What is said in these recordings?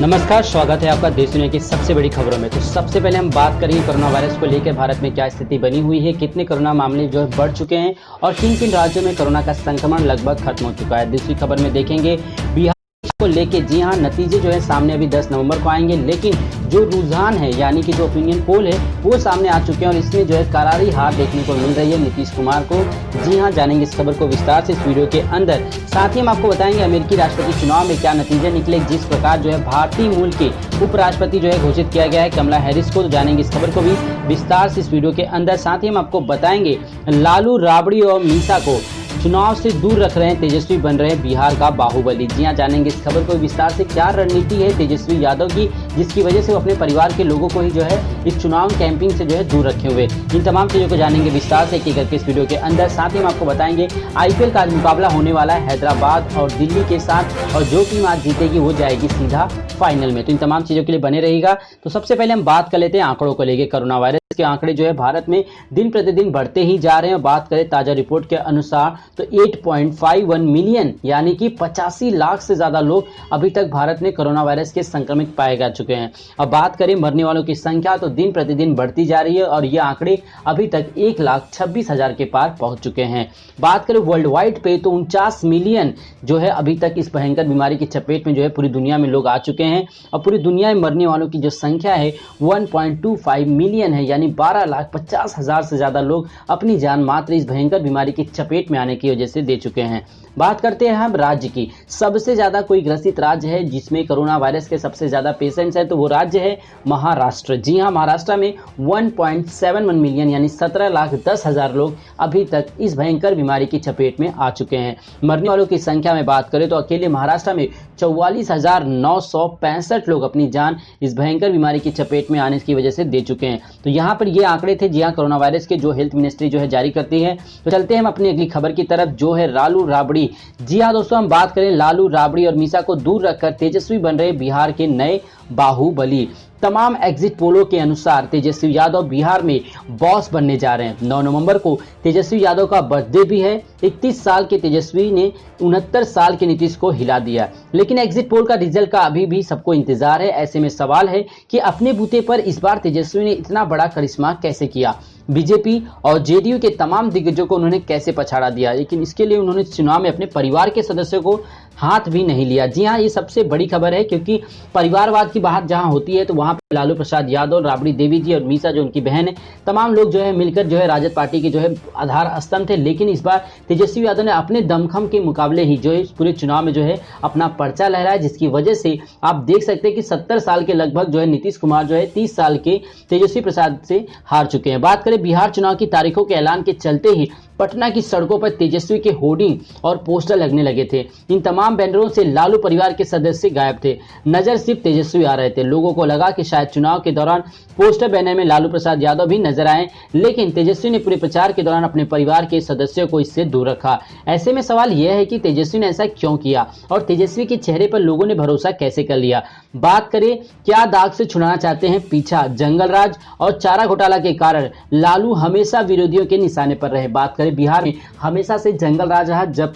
नमस्कार, स्वागत है आपका देश दुनिया की सबसे बड़ी खबरों में। तो सबसे पहले हम बात करेंगे कोरोना वायरस को लेकर भारत में क्या स्थिति बनी हुई है, कितने कोरोना मामले जो है बढ़ चुके हैं और किन किन राज्यों में कोरोना का संक्रमण लगभग खत्म हो चुका है। दूसरी खबर में देखेंगे बिहार को लेके, जी हाँ, नतीजे जो है सामने अभी 10 नवंबर को आएंगे, लेकिन जो रुझान है यानी कि जो ओपिनियन पोल है वो सामने आ चुके हैं और इसमें जो है करारी हार देखने को मिल रही है नीतीश कुमार को। जी हाँ, जानेंगे इस खबर को विस्तार से इस वीडियो के अंदर। साथ ही हम आपको बताएंगे अमेरिकी राष्ट्रपति चुनाव में क्या नतीजे निकले, जिस प्रकार जो है भारतीय मूल के उपराष्ट्रपति जो है घोषित किया गया है कमला हैरिस को। तो जानेंगे इस खबर को भी विस्तार से इस वीडियो के अंदर। साथ ही हम आपको बताएंगे लालू राबड़ी और मीसा को चुनाव से दूर रख रहे हैं, तेजस्वी बन रहे हैं बिहार का बाहुबली। जी हां, जानेंगे इस खबर को विस्तार से, क्या रणनीति है तेजस्वी यादव की जिसकी वजह से वो अपने परिवार के लोगों को ही जो है इस चुनाव कैंपिंग से जो है दूर रखे हुए। इन तमाम चीजों को जानेंगे विस्तार से एक करके इस वीडियो के अंदर। साथ ही हम आपको बताएंगे आईपीएल का आज मुकाबला होने वाला है हैदराबाद और दिल्ली के साथ, और जो टीम आज जीतेगी वो जाएगी सीधा फाइनल में। तो इन तमाम चीजों के लिए बने रहेगा। तो सबसे पहले हम बात कर लेते हैं आंकड़ों को लेकर। कोरोना वायरस के आंकड़े जो है भारत में दिन प्रतिदिन बढ़ते ही जा रहे हैं। बात करें ताजा रिपोर्ट के अनुसार तो 8.51 मिलियन यानी कि 85 लाख से ज्यादा लोग अभी तक भारत में कोरोना वायरस के संक्रमित पाए जा चुके हैं। अब बात करें मरने वालों की संख्या तो दिन प्रतिदिन बढ़ती जा रही है और ये आंकड़े अभी तक 1,26,000 के पार पहुंच चुके हैं। बात करें वर्ल्ड वाइड पे तो 49 मिलियन जो है अभी तक इस भयंकर बीमारी की चपेट में जो है पूरी दुनिया में लोग आ चुके हैं और पूरी दुनिया में मरने वालों की जो संख्या है 1.25 मिलियन है, यानी 12,50,000 से ज्यादा लोग अपनी जान मात्र इस भयंकर बीमारी की चपेट में आने की वजह से दे चुके हैं। बात करते हैं हम राज्य की। सबसे ज्यादा कोई ग्रसित राज्य है जिसमें कोरोना वायरस के सबसे ज्यादा पेशेंट्स हैं तो वो राज्य है महाराष्ट्र। जी हां, महाराष्ट्र में 1.71 मिलियन यानी 17,10,000 लोग अभी तक इस भयंकर बीमारी की चपेट में आ चुके हैं। मरने वालों की संख्या में बात करें तो अकेले महाराष्ट्र में 44,965 लोग अपनी जान इस भयंकर बीमारी की चपेट में आने की वजह से दे चुके हैं। तो यहाँ पर ये आंकड़े थे जी हाँ कोरोना वायरस के, जो हेल्थ मिनिस्ट्री जो है जारी करती है। तो चलते हैं हम अपनी अगली खबर की तरफ, जो है लालू राबड़ी। जी हाँ दोस्तों, हम बात करें लालू राबड़ी और मीसा को दूर रखकर तेजस्वी बन रहे बिहार के नए बाहुबली। तमाम एग्जिट पोलों के अनुसार तेजस्वी यादव बिहार में बॉस बनने जा रहे हैं। 9 नवंबर को तेजस्वी यादव का बर्थडे भी है। 31 साल के तेजस्वी ने 69 साल के नीतीश को हिला दिया, लेकिन एग्जिट पोल का रिजल्ट का अभी भी सबको इंतजार है। ऐसे में सवाल है कि अपने बूते पर इस बार तेजस्वी ने इतना बड़ा करिश्मा कैसे किया। बीजेपी और जेडीयू के तमाम दिग्गजों को उन्होंने कैसे पछाड़ा दिया, लेकिन इसके लिए उन्होंने चुनाव में अपने परिवार के सदस्यों को हाथ भी नहीं लिया। जी हाँ, ये सबसे बड़ी खबर है क्योंकि परिवारवाद की बात जहां होती है तो वहां पे लालू प्रसाद यादव, राबड़ी देवी जी और मीसा जो उनकी बहन है, तमाम लोग जो है मिलकर जो है राजद पार्टी के जो है आधार स्तंभ थे। लेकिन इस बार तेजस्वी यादव ने अपने दमखम के मुकाबले ही जो है पूरे चुनाव में जो है अपना पर्चा लहराया, जिसकी वजह से आप देख सकते हैं कि 70 साल के लगभग जो है नीतीश कुमार जो है 30 साल के तेजस्वी प्रसाद से हार चुके हैं। बात करें बिहार चुनाव की तारीखों के ऐलान के चलते ही पटना की सड़कों पर तेजस्वी के होर्डिंग और पोस्टर लगने लगे थे। इन तमाम बैनरों से लालू परिवार के सदस्य गायब थे, नजर सिर्फ तेजस्वी आ रहे थे। लोगों को लगा कि शायद चुनाव के दौरान पोस्टर बैनर में लालू प्रसाद यादव भी नजर आए, लेकिन तेजस्वी ने पूरे प्रचार के दौरान अपने परिवार के सदस्यों को इससे दूर रखा। ऐसे में सवाल यह है कि तेजस्वी ने ऐसा क्यों किया और तेजस्वी के चेहरे पर लोगों ने भरोसा कैसे कर लिया। बात करें क्या दाग से छुड़ाना चाहते हैं पीछा, जंगल राज और चारा घोटाला के कारण लालू हमेशा विरोधियों के निशाने पर रहे। बात करें बिहार में हमेशा से जंगल राज रहा, जब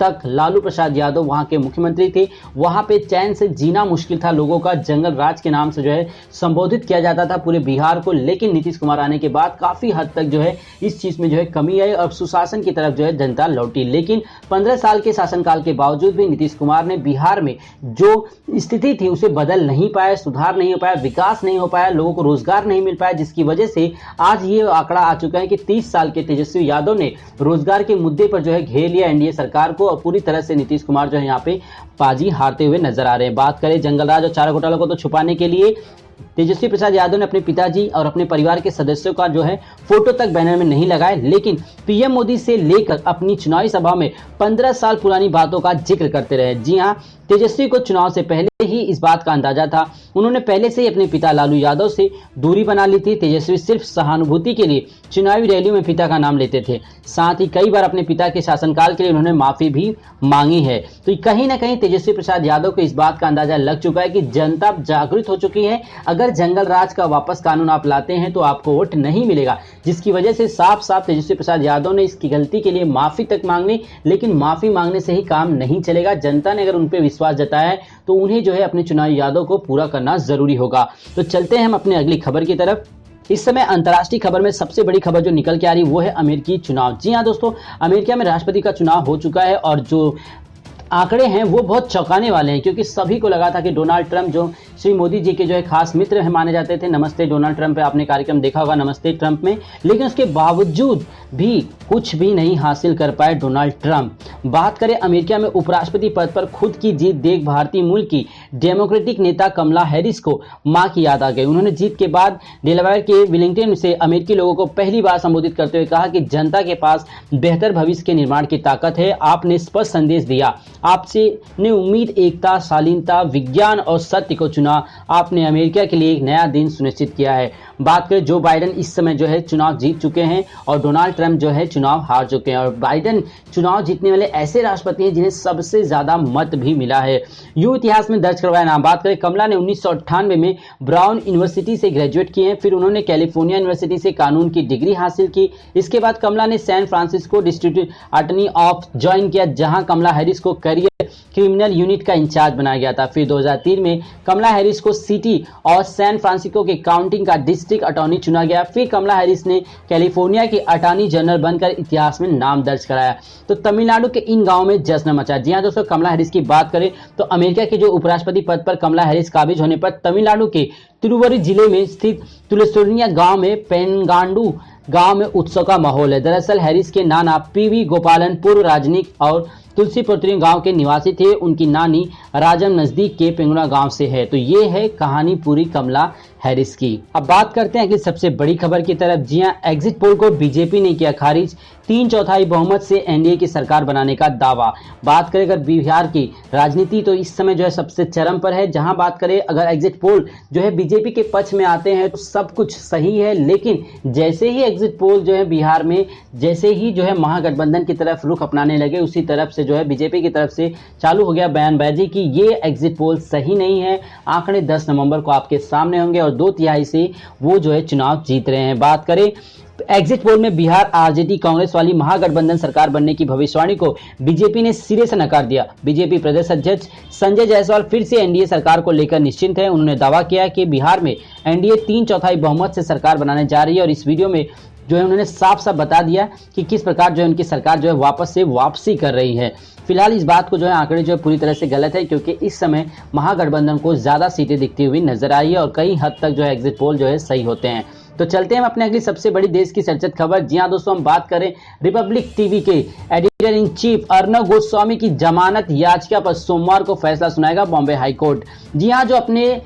तक लालू प्रसाद यादव वहां के मुख्यमंत्री थे वहां पे चैन से जीना मुश्किल था। लोगों का जंगल राज के नाम से जो है संबोधित किया जाता था पूरे बिहार को, लेकिन नीतीश कुमार आने के बाद काफी हद तक जो है इस चीज में जो है कमी आई और सुशासन की तरफ जो है जनता लौटी। लेकिन 15 साल के शासनकाल के बावजूद भी नीतीश कुमार ने बिहार में जो स्थिति थी उसे बदल नहीं पाया, सुधार नहीं हो पाया, विकास नहीं हो पाया, लोगों को रोजगार नहीं मिल पाया, जिसकी वजह से आज ये आंकड़ा आ चुका है कि 30 साल के तेजस्वी यादव ने रोजगार के मुद्दे पर जो है घेर लिया एनडीए सरकार को और पूरी तरह से नीतीश कुमार जो है यहाँ पे बाजी हारते हुए नजर आ रहे हैं। बात करें जंगलराज और चारा घोटाला को तो छुपाने के लिए तेजस्वी प्रसाद यादव ने अपने पिताजी और अपने परिवार के सदस्यों का जो है फोटो तक बैनर में नहीं लगाए, लेकिन पीएम मोदी से लेकर अपनी चुनावी सभा में 15 साल पुरानी बातों का जिक्र करते रहे। जी हाँ, तेजस्वी को चुनाव से पहले ही इस बात का अंदाजा था। उन्होंने पहले से ही अपने पिता लालू यादव से दूरी बना ली थी। तेजस्वी सिर्फ सहानुभूति के लिए चुनावी रैलियों में पिता का नाम लेते थे, साथ ही कई बार अपने पिता के शासनकाल के लिए उन्होंने माफी भी मांगी है। तो कहीं ना कहीं तेजस्वी प्रसाद यादव को इस बात का अंदाजा लग चुका है कि जनता जागृत हो चुकी है, अगर जंगल राज का वापस कानून आप लाते हैं तो आपको वोट नहीं मिलेगा, जिसकी वजह से साफ साफ तेजस्वी प्रसाद यादव ने इसकी गलती के लिए माफी तक मांग ली, लेकिन माफी मांगने से ही काम नहीं चलेगा। जनता ने अगर उन पर विश्वास जताया है तो उन्हें जो है अपने चुनावी यादों को पूरा करना जरूरी होगा। तो चलते हैं हम अपने अगली खबर की तरफ। इस समय अंतर्राष्ट्रीय खबर में सबसे बड़ी खबर जो निकल के आ रही वो है अमेरिकी चुनाव। जी हां दोस्तों, अमेरिका में राष्ट्रपति का चुनाव हो चुका है और जो आंकड़े हैं वो बहुत चौंकाने वाले हैं, क्योंकि सभी को लगा था कि डोनाल्ड ट्रंप जो श्री मोदी जी के जो है खास मित्र है माने जाते थे, नमस्ते डोनाल्ड ट्रंप पे आपने कार्यक्रम देखा होगा नमस्ते ट्रंप में, लेकिन उसके बावजूद भी कुछ भी नहीं हासिल कर पाए डोनाल्ड ट्रंप। बात करें अमेरिका में उपराष्ट्रपति पद पर खुद की जीत देख भारतीय मूल की डेमोक्रेटिक नेता कमला हैरिस को मां की याद आ गई। उन्होंने जीत के बाद डेलावेयर के विलिंगटन से अमेरिकी लोगों को पहली बार संबोधित करते हुए कहा कि जनता के पास बेहतर भविष्य के निर्माण की ताकत है। आपने स्पष्ट संदेश दिया, आपसे ने उम्मीद, एकता, शालीनता, विज्ञान और सत्य को चुना। आपने अमेरिका के लिए एक नया दिन सुनिश्चित किया है। बात करें जो बाइडेन इस समय जो है चुनाव जीत चुके हैं और डोनाल्ड ट्रंप जो है चुनाव हार चुके हैं, और बाइडेन चुनाव जीतने वाले ऐसे राष्ट्रपति हैं जिन्हें सबसे ज्यादा मत भी मिला है, यूं इतिहास में दर्ज करवाया नाम। बात करें कमला ने 1998 में ब्राउन यूनिवर्सिटी से ग्रेजुएट किए हैं, फिर उन्होंने कैलिफोर्निया यूनिवर्सिटी से कानून की डिग्री हासिल की। इसके बाद कमला ने San Francisco district attorney of join किया, जहां कमला हैरिस को क्रिमिनल यूनिट का इंचार्ज बनाया गया था। फिर 2003 में कमला हैरिस को सिटी और सैन फ्रांसिस्को के काउंटिंग का डिस्ट्रिक्ट अटॉर्नी चुना गया। फिर कमला हैरिस ने कैलिफोर्निया की अटॉर्नी जनरल बनकर इतिहास में नाम दर्ज कराया। तो तमिलनाडु के इन गांवों में जश्न मचा। जी हां दोस्तों, कमला हैरिस की बात करें तो अमेरिका के जो उपराष्ट्रपति पद पर कमला हैरिस काबिज होने पर तमिलनाडु के तिरुवरी जिले में स्थित तुलसुर्निया गांव में पेनगांडू गांव में उत्सव का माहौल है। दरअसल हैरिस के नाना पीवी गोपालन पूर्व राजनीतिक और तुलसीपुत्री गांव के निवासी थे। उनकी नानी राजम नजदीक के पेंगुना गांव से है। तो ये है कहानी पूरी कमला हैरिस की। अब बात करते हैं कि सबसे बड़ी खबर की तरफ। जी हां, एग्जिट पोल को बीजेपी ने किया खारिज, 3/4 बहुमत से एनडीए की सरकार बनाने का दावा। बात करें अगर बिहार की राजनीति तो इस समय जो है सबसे चरम पर है। जहां बात करें अगर एग्जिट पोल जो है बीजेपी के पक्ष में आते हैं तो सब कुछ सही है, लेकिन जैसे ही एग्जिट पोल जो है बिहार में जैसे ही जो है महागठबंधन की तरफ रुख अपनाने लगे, उसी तरफ से जो है बीजेपी की तरफ से चालू हो गया बयानबाजी कि ये एग्जिट पोल सही नहीं है। आंकड़े 10 नवंबर को आपके सामने होंगे और 2/3 से वो जो है चुनाव जीत रहे हैं। बात करें एग्जिट पोल में बिहार आरजेडी कांग्रेस वाली महागठबंधन सरकार बनने की भविष्यवाणी को बीजेपी ने सिरे से नकार दिया। बीजेपी प्रदेश अध्यक्ष संजय जायसवाल फिर से एनडीए सरकार को लेकर निश्चिंत है। उन्होंने दावा किया कि बिहार में एनडीए 3/4 बहुमत से सरकार बनाने जा रही है और इस वीडियो में जो है उन्होंने साफ साफ बता दिया कि किस प्रकार जो है उनकी सरकार जो है वापस से वापसी कर रही है। फिलहाल इस बात को जो है आंकड़े जो है पूरी तरह से गलत है, क्योंकि इस समय महागठबंधन को ज्यादा सीटें दिखती हुई नजर आई है और कई हद तक जो है एग्जिट पोल जो है सही होते हैं। तो चलते हैं हम अपने अगली सबसे बड़ी देश की चर्चित खबर। जी हां दोस्तों, हम बात करें रिपब्लिक टीवी के editor in chief Arnab Goswami की जमानत याचिका पर सोमवार को फैसला सुनाएगा बॉम्बे हाईकोर्ट। जी हां, जो अपने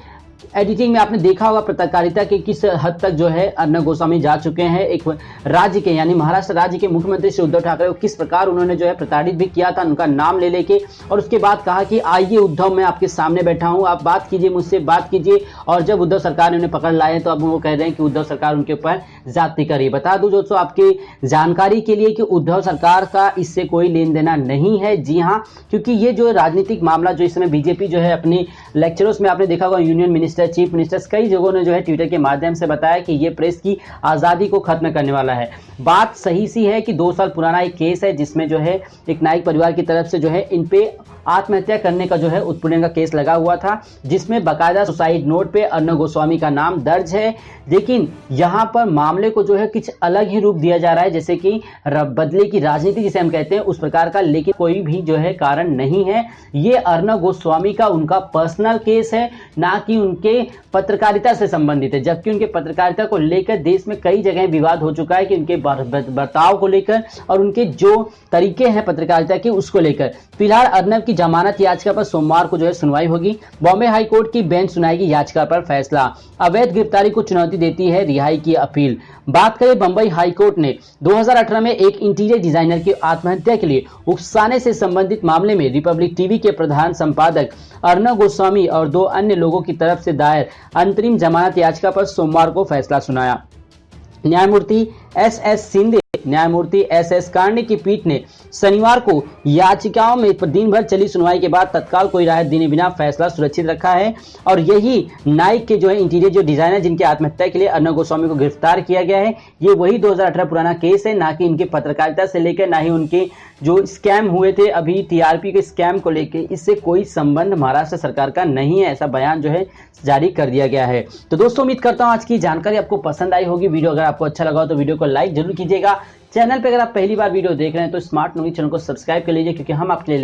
एडिटिंग में आपने देखा होगा पत्रकारिता के किस हद तक जो है अर्नब गोस्वामी जा चुके हैं। एक राज्य के यानी महाराष्ट्र राज्य के मुख्यमंत्री श्री उद्धव ठाकरे को किस प्रकार उन्होंने जो है प्रताड़ित भी किया था उनका नाम ले लेके, और उसके बाद कहा कि आइए उद्धव, मैं आपके सामने बैठा हूं, आप बात कीजिए, मुझसे बात कीजिए। और जब उद्धव सरकार ने उन्हें पकड़ लाए तो अब वो कह रहे हैं कि उद्धव सरकार उनके ऊपर जाति करी। बता दूं दोस्तों आपकी जानकारी के लिए कि उद्धव सरकार का इससे कोई लेन देना नहीं है। जी हाँ, क्योंकि ये जो राजनीतिक मामला जो इस समय बीजेपी जो है अपने लेक्चरों में आपने देखा होगा यूनियन मिनिस्टर, चीफ मिनिस्टर्स कई जगहों ने जो है ट्विटर के माध्यम से बताया कि ये प्रेस की आजादी को खत्म करने वाला है। बात सही सी है कि 2 साल पुराना एक केस है जिसमें जो है एक नाइक परिवार की तरफ से जो है इन पे आत्महत्या करने का जो है उत्पीड़न का केस लगा हुआ था, जिसमें बाकायदा सुसाइड नोट पे अर्नब गोस्वामी का नाम दर्ज है। लेकिन यहां पर मामले को जो है कुछ अलग ही रूप दिया जा रहा है, जैसे कि बदले की राजनीति जिसे हम कहते हैं उस प्रकार का, लेकिन कोई भी जो है कारण नहीं है। ये अर्नब गोस्वामी का उनका पर्सनल केस है, ना कि उनके पत्रकारिता से संबंधित है। जबकि उनके पत्रकारिता को लेकर देश में कई जगह विवाद हो चुका है कि उनके बर्ताव को लेकर और उनके जो तरीके हैं पत्रकारिता के उसको लेकर। फिलहाल अर्नब की जमानत याचिका पर सोमवार को जो है सुनवाई होगी। बॉम्बे हाईकोर्ट की बेंच सुनाएगी याचिका पर फैसला। अवैध गिरफ्तारी को चुनौती देती है रिहाई की अपील। बात करें बंबई हाईकोर्ट ने 2018 में एक इंटीरियर डिजाइनर की आत्महत्या के लिए उकसाने से संबंधित मामले में रिपब्लिक टीवी के प्रधान संपादक अर्नब गोस्वामी और 2 अन्य लोगों की तरफ से दायर अंतरिम जमानत याचिका पर सोमवार को फैसला सुनाया। न्यायमूर्ति एस शिंदे न्यायमूर्ति एस कार्णी की पीठ ने शनिवार को याचिकाओं में दिन भर चली सुनवाई के बाद तत्काल कोई राहत देने बिना फैसला सुरक्षित रखा है। और यही नाइक के जो है इंटीरियर जो डिजाइनर जिनके आत्महत्या के लिए अर्नब गोस्वामी को गिरफ्तार किया गया है, ये वही 2018 पुराना केस है, ना कि इनके पत्रकारिता से लेकर ना ही उनके जो स्कैम हुए थे अभी टीआरपी के स्कैम को लेकर, इससे कोई संबंध महाराष्ट्र सरकार का नहीं है, ऐसा बयान जो है जारी कर दिया गया है। तो दोस्तों उम्मीद करता हूं आज की जानकारी आपको पसंद आई होगी। वीडियो अगर आपको अच्छा लगा हो तो वीडियो को लाइक जरूर कीजिएगा। चैनल पे अगर आप पहली बार वीडियो देख रहे हैं तो स्मार्ट न्यूज़ चैनल को सब्सक्राइब कर लीजिए, क्योंकि हम आपके लिए